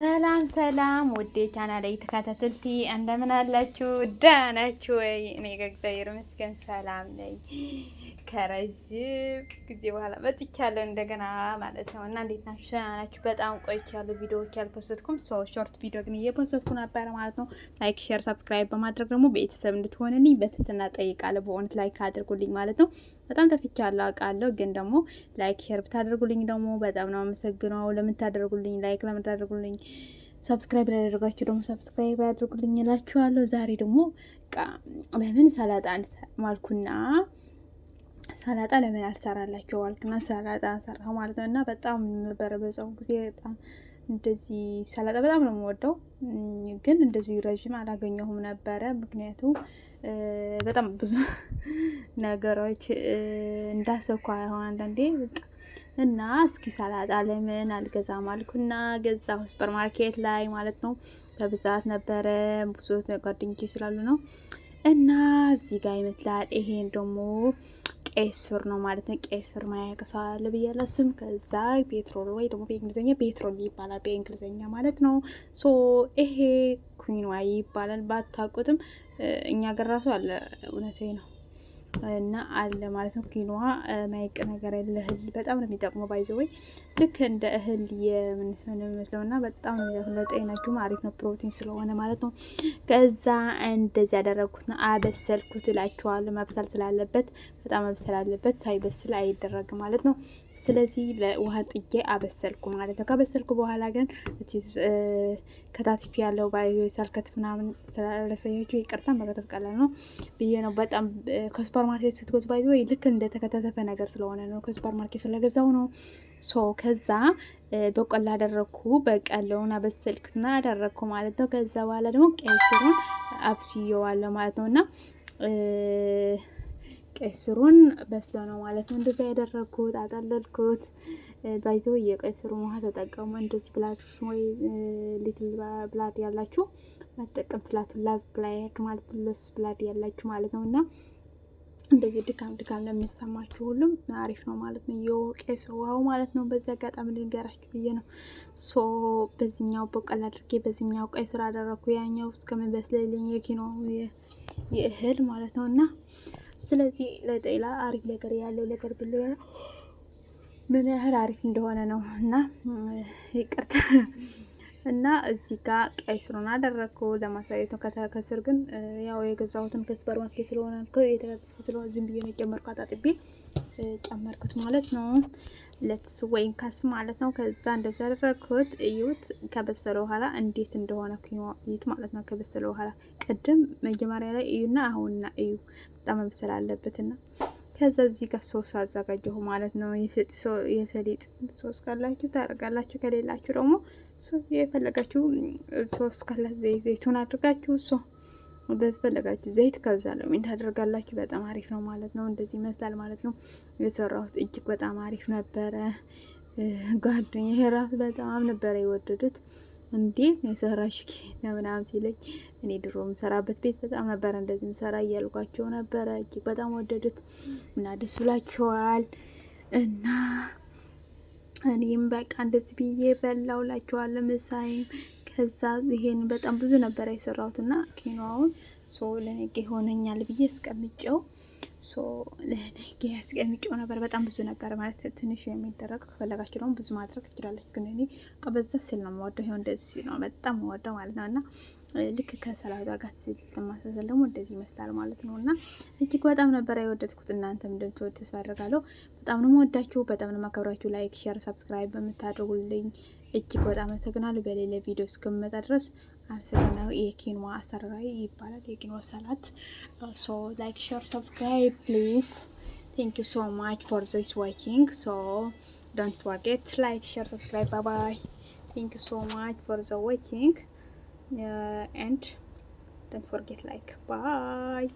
ሰላም ሰላም ውዴ ቻናል ላይ ተከታተልቲ እንደምን አላችሁ? ደህና ናችሁ ወይ? እኔ ከእግዚአብሔር ይመስገን ሰላም ነኝ። ከረጅም ጊዜ በኋላ መጥቻለሁ እንደገና ማለት ነው። እና እንዴት ናችሁ? ደህና ናችሁ? በጣም ቆይቻለሁ። ቪዲዮዎች አልፖስትኩም። ሾርት ቪዲዮ ግን እየፖስትኩ ነበር ማለት ነው። ላይክ፣ ሼር፣ ሰብስክራይብ በማድረግ ደግሞ ቤተሰብ እንድትሆንልኝ በትህትና ጠይቃለሁ። በእውነት ላይክ አድርጉልኝ ማለት ነው። በጣም ተፍቻለሁ አውቃለሁ፣ ግን ደግሞ ላይክ ሼር ብታደርጉልኝ ደግሞ በጣም ነው አመሰግነው። ለምታደርጉልኝ ላይክ ለምታደርጉልኝ ሰብስክራይብ ላደረጋችሁ ደግሞ ሰብስክራይብ ያድርጉልኝ እላችኋለሁ። ዛሬ ደግሞ ለምን ሰላጣ ማልኩና ሰላጣ ለምን አልሰራላችሁ ዋልኩና ሰላጣ ሰራሁ ማለት ነው። እና በጣም ነበረ በዛው ጊዜ በጣም እንደዚህ ሰላጣ በጣም ነው የምወደው፣ ግን እንደዚህ ረጅም አላገኘሁም ነበረ። ምክንያቱም በጣም ብዙ ነገሮች እንዳሰብኩ አይሆን አንዳንዴ በቃ እና እስኪ ሰላጣ ለምን አልገዛም አልኩና ገዛሁ ሱፐር ማርኬት ላይ ማለት ነው። በብዛት ነበረ፣ ብዙ ጓደኞቼ ስላሉ ነው። እና እዚህ ጋር ይመስላል። ይሄን ደግሞ ቀይ ስር ነው ማለት ነው። ቀይ ስር ማያቀሳለ ብያለሁ ስም። ከዛ ፔትሮል ወይ ደግሞ በእንግሊዘኛ ፔትሮል ይባላል በእንግሊዘኛ ማለት ነው። ሶ ይሄ ኩዊንዋ ይባላል። ባታውቁትም እኛ ጋር ራሱ አለ፣ እውነቴ ነው እና አለ ማለት ነው። ኩዊንዋ ማይቅ ነገር ያለ እህል በጣም ነው የሚጠቅመው። ባይዘወይ ልክ እንደ እህል የምንመስለውና በጣም ነው ለጤናችሁም አሪፍ ነው፣ ፕሮቲን ስለሆነ ማለት ነው። ከዛ እንደዚህ ያደረኩት ነው አበሰልኩት እላችኋለሁ። መብሰል ስላለበት በጣም መብሰል አለበት፣ ሳይበስል አይደረግም ማለት ነው። ስለዚህ ለውሃ ጥጌ አበሰልኩ ማለት ነው። ከበሰልኩ በኋላ ግን ከታትፊ ያለው ሳልከትፍ ምናምን ስለሰያችሁ ይቅርታ፣ መከተፍ ቀላል ነው ብዬ ነው። በጣም ከሱፐር ማርኬት ስትገዙ ባይዘ ልክ እንደ ተከታተፈ ነገር ስለሆነ ነው፣ ከሱፐር ማርኬት ስለገዛው ነው። ሶ ከዛ በቆላ አደረግኩ፣ በቀለውን አበሰልኩትና አደረግኩ ማለት ነው። ከዛ በኋላ ደግሞ ቀይ ስሩን አብስየዋለሁ ማለት ነው። እና ቀይ ስሩን በስሎ ነው ማለት ነው እንደዛ ያደረግኩት፣ አጠለልኩት። ባይዘው የቀይ ስሩን ውሃ ተጠቀሙ። እንደዚህ ብላድ ወይ ሊትል ብላድ ያላችሁ መጠቀም ትላቱ ላዝ ብላድ ማለት ሎስ ብላድ ያላችሁ ማለት ነው። እና እንደዚህ ድካም ለሚሰማችሁ ሁሉም አሪፍ ነው ማለት ነው የቀይ ስር ውሃው ማለት ነው። በዚህ አጋጣሚ ልንገራችሁ ብዬ ነው። ሶ በዚህኛው በቀል አድርጌ በዚህኛው ቀይ ስር አደረኩ፣ ያኛው እስከሚበስልልኝ የኪኖ የእህል ማለት ነው። እና ስለዚህ ለጤና አሪፍ ነገር ያለው ነገር ብሎ ምን ያህል አሪፍ እንደሆነ ነው። እና ይቅርታ እና እዚህ ጋር ቀይ ስሩን አደረኩ ለማሳየት ነው። ከስር ግን ያው የገዛሁትን ከሱፐር ማርኬት ስለሆነ ስለሆነ ዝም ብዬ ነው ጨመርኩ፣ አጣጥቤ ጨመርኩት ማለት ነው። ለትስ ወይን ካስ ማለት ነው። ከዛ እንደዛ አደረኩት። እዩት ከበሰለ በኋላ እንዴት እንደሆነ ኩዊንዋ ማለት ነው። ከበሰለ በኋላ ቅድም መጀመሪያ ላይ እዩና አሁንና እዩ፣ በጣም መብሰል አለበትና ከዛ እዚህ ጋር ሶስ አዘጋጀሁ ማለት ነው። የሰሊጥ ሶስ ካላችሁ ታደርጋላችሁ፣ ከሌላችሁ ደግሞ የፈለጋችሁ ሶስ ካላ ዘይቱን አድርጋችሁ በፈለጋችሁ ዘይት ከዛ ለምን ታደርጋላችሁ። በጣም አሪፍ ነው ማለት ነው። እንደዚህ ይመስላል ማለት ነው። የሰራሁት እጅግ በጣም አሪፍ ነበረ። ጓደኛዬ ራሱ በጣም ነበረ የወደዱት። እንዴት ነው የሰራሽ ምናምን ሲለኝ እኔ ድሮ የምሰራበት ቤት በጣም ነበረ እንደዚህ ምሰራ እያልኳቸው ነበረ። እጅግ በጣም ወደዱት እና ደስ ብላቸዋል። እና እኔም በቃ እንደዚህ ብዬ በላውላቸዋለሁ ምሳይም። ከዛ ይሄን በጣም ብዙ ነበረ የሰራሁትና ኩዊንዋውን ለነገ ሆነኛል ብዬ አስቀምጬው ለነገ ያስቀምጬው ነበር። በጣም ብዙ ነበር ማለት ትንሽ የሚደረግ ከፈለጋችሁ ደግሞ ብዙ ማድረግ ትችላለች። ግን እኔ ቀበዛ ስል ነው የምወደው። ይሄው እንደዚህ ነው በጣም የምወደው ማለት ነው። እና ልክ ከሰላጣ ጋር ስለማሰል ደግሞ እንደዚህ ይመስላል ማለት ነው። እና እጅግ በጣም ነበር የወደድኩት። እናንተም እንደምትወዱ ተስፋ አደርጋለሁ። በጣም ነው የምወዳችሁ፣ በጣም ነው የማከብራችሁ። ላይክ፣ ሼር፣ ሰብስክራይብ በምታደርጉልኝ እጅግ በጣም አመሰግናለሁ። በሌላ ቪዲዮ እስከምመጣ ድረስ አመሰግናለሁ። የኩዊንዋ አሰራር ይባላል የኩዊንዋ ሰላት። ሶ ላይክ ሼር ሰብስክራይብ ፕሊዝ። ቴንክ ዩ ሶ ማች ፎር ዚስ ዋቺንግ። ሶ ዶንት ፎርጌት ላይክ ሼር ሰብስክራይብ። ባይ ባይ። ቴንክ ዩ ሶ ማች ፎር ዘ ዋቺንግ and don't forget like bye.